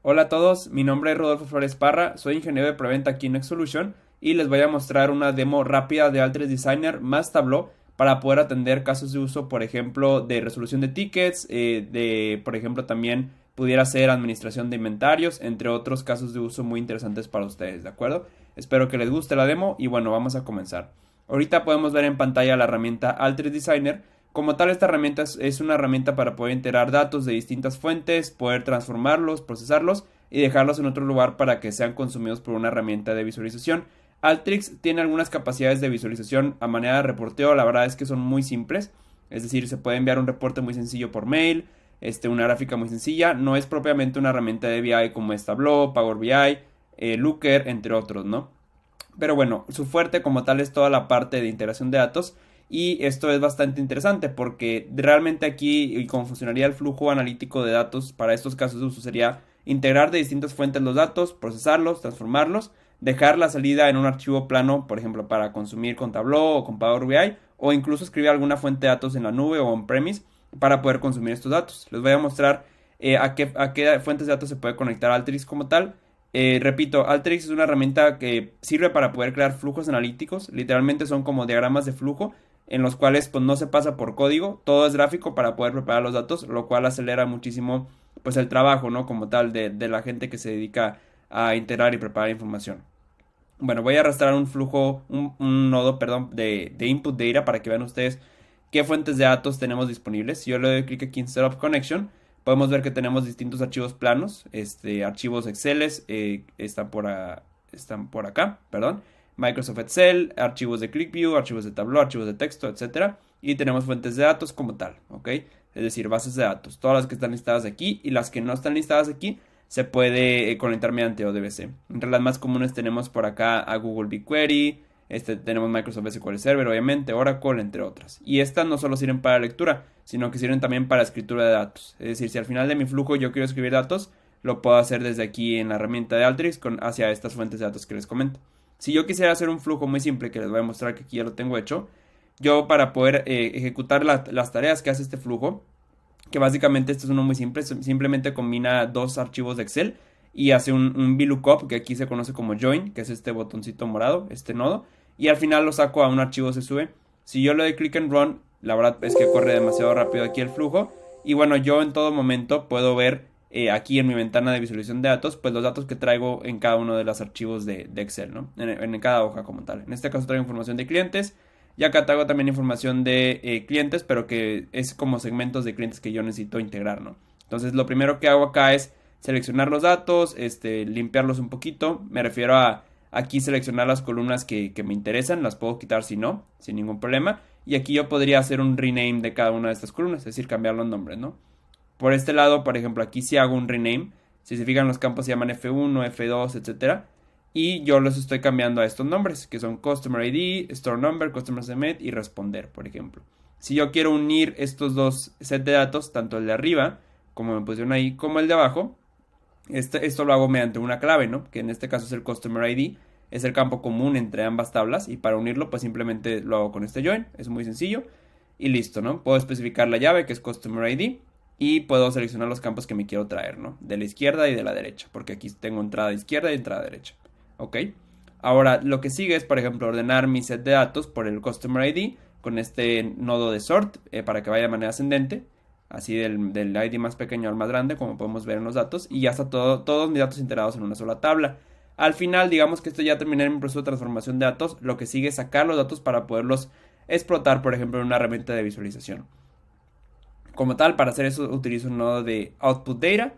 Hola a todos, mi nombre es Rodolfo Flores Parra, soy ingeniero de preventa aquí en Next Solution y les voy a mostrar una demo rápida de Alteryx Designer más Tableau para poder atender casos de uso, por ejemplo, de resolución de tickets, por ejemplo, también pudiera ser administración de inventarios, entre otros casos de uso muy interesantes para ustedes, ¿de acuerdo? Espero que les guste la demo y bueno, vamos a comenzar. Ahorita podemos ver en pantalla la herramienta Alteryx Designer. Como tal, esta herramienta es una herramienta para poder integrar datos de distintas fuentes, poder transformarlos, procesarlos y dejarlos en otro lugar para que sean consumidos por una herramienta de visualización. Alteryx tiene algunas capacidades de visualización a manera de reporteo, la verdad es que son muy simples, es decir, se puede enviar un reporte muy sencillo por mail, una gráfica muy sencilla, no es propiamente una herramienta de BI como es Tableau, Power BI, Looker, entre otros, ¿no? Pero bueno, su fuerte como tal es toda la parte de integración de datos y esto es bastante interesante porque realmente aquí y cómo funcionaría el flujo analítico de datos para estos casos de uso sería integrar de distintas fuentes los datos, procesarlos, transformarlos, dejar la salida en un archivo plano, por ejemplo, para consumir con Tableau o con Power BI o incluso escribir alguna fuente de datos en la nube o on-premise para poder consumir estos datos. Les voy a mostrar a qué fuentes de datos se puede conectar Alteryx como tal. Repito, Alteryx es una herramienta que sirve para poder crear flujos analíticos. Literalmente son como diagramas de flujo en los cuales pues no se pasa por código, todo es gráfico para poder preparar los datos, lo cual acelera muchísimo pues el trabajo, ¿no? Como tal de la gente que se dedica a integrar y preparar información. Bueno, voy a arrastrar un flujo, un nodo, perdón, de input data para que vean ustedes qué fuentes de datos tenemos disponibles. Si yo le doy clic aquí en Setup Connection, podemos ver que tenemos distintos archivos planos, archivos Excel, están por acá, perdón. Microsoft Excel, archivos de QlikView, archivos de Tableau, archivos de texto, etcétera. Y tenemos fuentes de datos como tal, ¿ok? Es decir, bases de datos, todas las que están listadas aquí y las que no están listadas aquí se puede conectar mediante ODBC. Entre las más comunes tenemos por acá a Google BigQuery, tenemos Microsoft SQL Server, obviamente, Oracle, entre otras. Y estas no solo sirven para lectura, sino que sirven también para escritura de datos. Es decir, si al final de mi flujo yo quiero escribir datos, lo puedo hacer desde aquí en la herramienta de Alteryx hacia estas fuentes de datos que les comento. Si yo quisiera hacer un flujo muy simple, que les voy a mostrar que aquí ya lo tengo hecho, yo para poder ejecutar las tareas que hace este flujo, que básicamente esto es uno muy simple, simplemente combina dos archivos de Excel y hace un VLOOKUP, que aquí se conoce como join, que es este botoncito morado, este nodo, y al final lo saco a un archivo CSV. Si yo le doy click en run, la verdad es que corre demasiado rápido aquí el flujo, y bueno, yo en todo momento puedo ver aquí en mi ventana de visualización de datos, pues los datos que traigo en cada uno de los archivos de Excel, ¿no? En cada hoja como tal. En este caso traigo información de clientes, y acá traigo también información de clientes, pero que es como segmentos de clientes que yo necesito integrar, ¿no? Entonces lo primero que hago acá es seleccionar los datos, limpiarlos un poquito, me refiero a aquí seleccionar las columnas que me interesan, las puedo quitar si no, sin ningún problema. Y aquí yo podría hacer un rename de cada una de estas columnas, es decir, cambiar los nombres, ¿no? Por este lado, por ejemplo, aquí sí hago un rename. Si se fijan, los campos se llaman F1, F2, etcétera. Y yo los estoy cambiando a estos nombres, que son Customer ID, Store Number, Customer Segment y Responder, por ejemplo. Si yo quiero unir estos dos sets de datos, tanto el de arriba, como me pusieron ahí, como el de abajo, esto lo hago mediante una clave, ¿no? Que en este caso es el Customer ID, es el campo común entre ambas tablas, y para unirlo pues simplemente lo hago con este join, es muy sencillo, y listo, ¿no? Puedo especificar la llave, que es Customer ID, y puedo seleccionar los campos que me quiero traer, ¿no? De la izquierda y de la derecha, porque aquí tengo entrada izquierda y entrada derecha, ¿ok? Ahora, lo que sigue es, por ejemplo, ordenar mi set de datos por el Customer ID, con este nodo de sort, para que vaya de manera ascendente, así del ID más pequeño al más grande, como podemos ver en los datos, y ya está todos mis datos integrados en una sola tabla. Al final, digamos que esto ya terminé en mi proceso de transformación de datos, lo que sigue es sacar los datos para poderlos explotar, por ejemplo, en una herramienta de visualización. Como tal, para hacer eso utilizo un nodo de Output Data,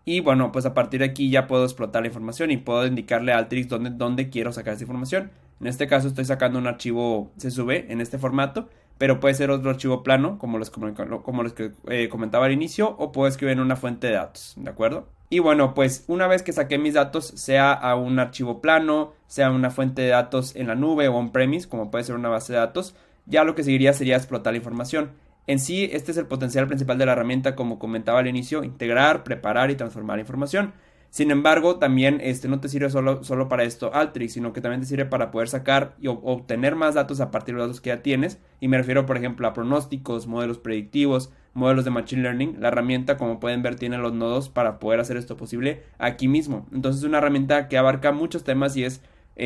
y bueno, pues a partir de aquí ya puedo explotar la información y puedo indicarle a Alteryx dónde quiero sacar esa información. En este caso estoy sacando un archivo CSV en este formato, pero puede ser otro archivo plano, como los que comentaba al inicio, o puedo escribir en una fuente de datos, ¿de acuerdo? Y bueno, pues una vez que saqué mis datos, sea a un archivo plano, sea una fuente de datos en la nube o on-premise, como puede ser una base de datos, ya lo que seguiría sería explotar la información. En sí, este es el potencial principal de la herramienta, como comentaba al inicio, integrar, preparar y transformar información. Sin embargo, también no te sirve solo para esto Alteryx, sino que también te sirve para poder sacar y obtener más datos a partir de los datos que ya tienes. Y me refiero, por ejemplo, a pronósticos, modelos predictivos, modelos de Machine Learning. La herramienta, como pueden ver, tiene los nodos para poder hacer esto posible aquí mismo. Entonces es una herramienta que abarca muchos temas y es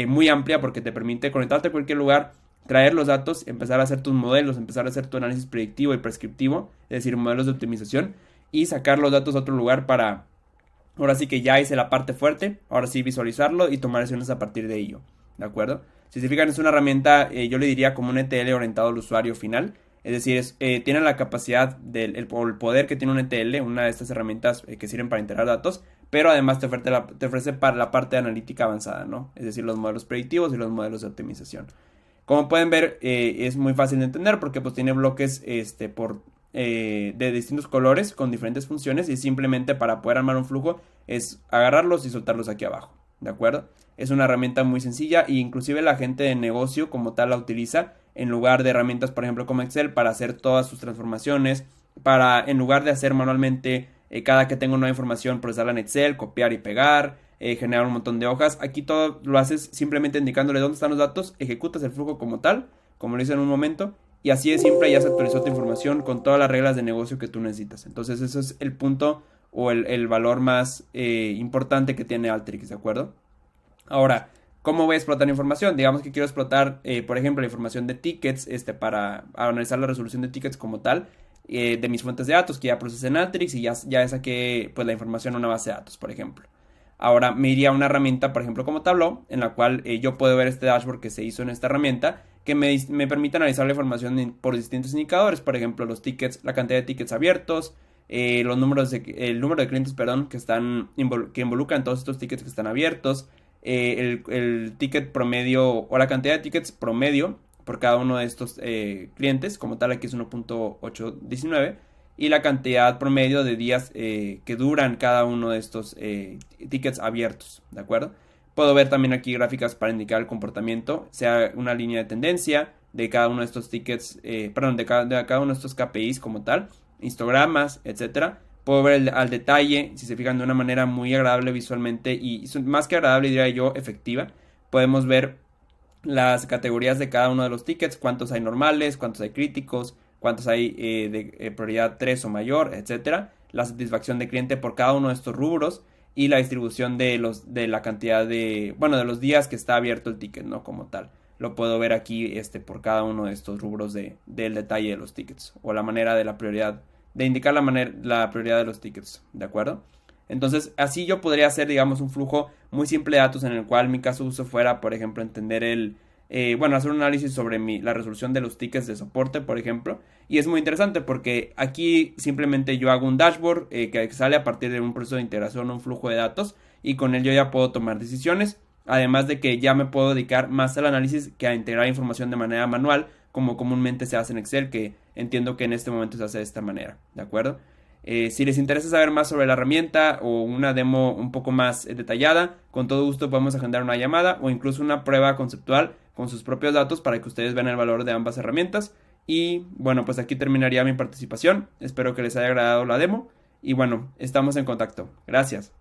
muy amplia porque te permite conectarte a cualquier lugar, traer los datos, empezar a hacer tus modelos, empezar a hacer tu análisis predictivo y prescriptivo, es decir, modelos de optimización, y sacar los datos a otro lugar para, ahora sí que ya hice la parte fuerte, ahora sí visualizarlo y tomar decisiones a partir de ello, ¿de acuerdo? Si se fijan, es una herramienta, yo le diría como un ETL orientado al usuario final, es decir, tiene la capacidad el poder que tiene un ETL, una de estas herramientas que sirven para integrar datos, pero además te ofrece para la parte de analítica avanzada, ¿no? Es decir, los modelos predictivos y los modelos de optimización. Como pueden ver, es muy fácil de entender porque pues tiene bloques de distintos colores con diferentes funciones y simplemente para poder armar un flujo es agarrarlos y soltarlos aquí abajo, ¿de acuerdo? Es una herramienta muy sencilla e inclusive la gente de negocio como tal la utiliza en lugar de herramientas, por ejemplo, como Excel para hacer todas sus transformaciones, para en lugar de hacer manualmente cada que tengo nueva información, procesarla en Excel, copiar y pegar, generar un montón de hojas. Aquí todo lo haces simplemente indicándole dónde están los datos, ejecutas el flujo como tal, como lo hice en un momento, y así de simple ya se actualizó tu información con todas las reglas de negocio que tú necesitas. Entonces eso es el punto o el valor más importante que tiene Alteryx, ¿de acuerdo? Ahora, ¿cómo voy a explotar información? Digamos que quiero explotar, por ejemplo, la información de tickets para analizar la resolución de tickets como tal de mis fuentes de datos que ya procesé en Alteryx y ya saqué pues, la información en una base de datos, por ejemplo. Ahora me iría a una herramienta, por ejemplo, como Tableau, en la cual yo puedo ver este dashboard que se hizo en esta herramienta que me permite analizar la información por distintos indicadores, por ejemplo, los tickets, la cantidad de tickets abiertos, el número de clientes, perdón, que involucran todos estos tickets que están abiertos, el ticket promedio o la cantidad de tickets promedio por cada uno de estos clientes, como tal aquí es 1.819, y la cantidad promedio de días que duran cada uno de estos tickets abiertos, ¿de acuerdo? Puedo ver también aquí gráficas para indicar el comportamiento, sea una línea de tendencia de cada uno de estos tickets, perdón, de cada uno de estos KPIs como tal, histogramas, etcétera. Puedo ver al detalle, si se fijan, de una manera muy agradable visualmente y más que agradable, diría yo, efectiva. Podemos ver las categorías de cada uno de los tickets, cuántos hay normales, cuántos hay críticos, cuántos hay de prioridad 3 o mayor, etcétera. La satisfacción de cliente por cada uno de estos rubros y la distribución de la cantidad de los días que está abierto el ticket, ¿no? Como tal. Lo puedo ver aquí por cada uno de estos rubros del detalle de los tickets o la manera de la prioridad, de indicar la prioridad de los tickets, ¿de acuerdo? Entonces, así yo podría hacer, digamos, un flujo muy simple de datos en el cual mi caso de uso fuera, por ejemplo, entender hacer un análisis sobre la resolución de los tickets de soporte, por ejemplo. Y es muy interesante porque aquí simplemente yo hago un dashboard que sale a partir de un proceso de integración, un flujo de datos, y con él yo ya puedo tomar decisiones. Además de que ya me puedo dedicar más al análisis que a integrar información de manera manual, como comúnmente se hace en Excel, que entiendo que en este momento se hace de esta manera, ¿de acuerdo? Si les interesa saber más sobre la herramienta o una demo un poco más detallada, con todo gusto podemos agendar una llamada o incluso una prueba conceptual con sus propios datos para que ustedes vean el valor de ambas herramientas. Y bueno, pues aquí terminaría mi participación. Espero que les haya agradado la demo. Y bueno, estamos en contacto. Gracias.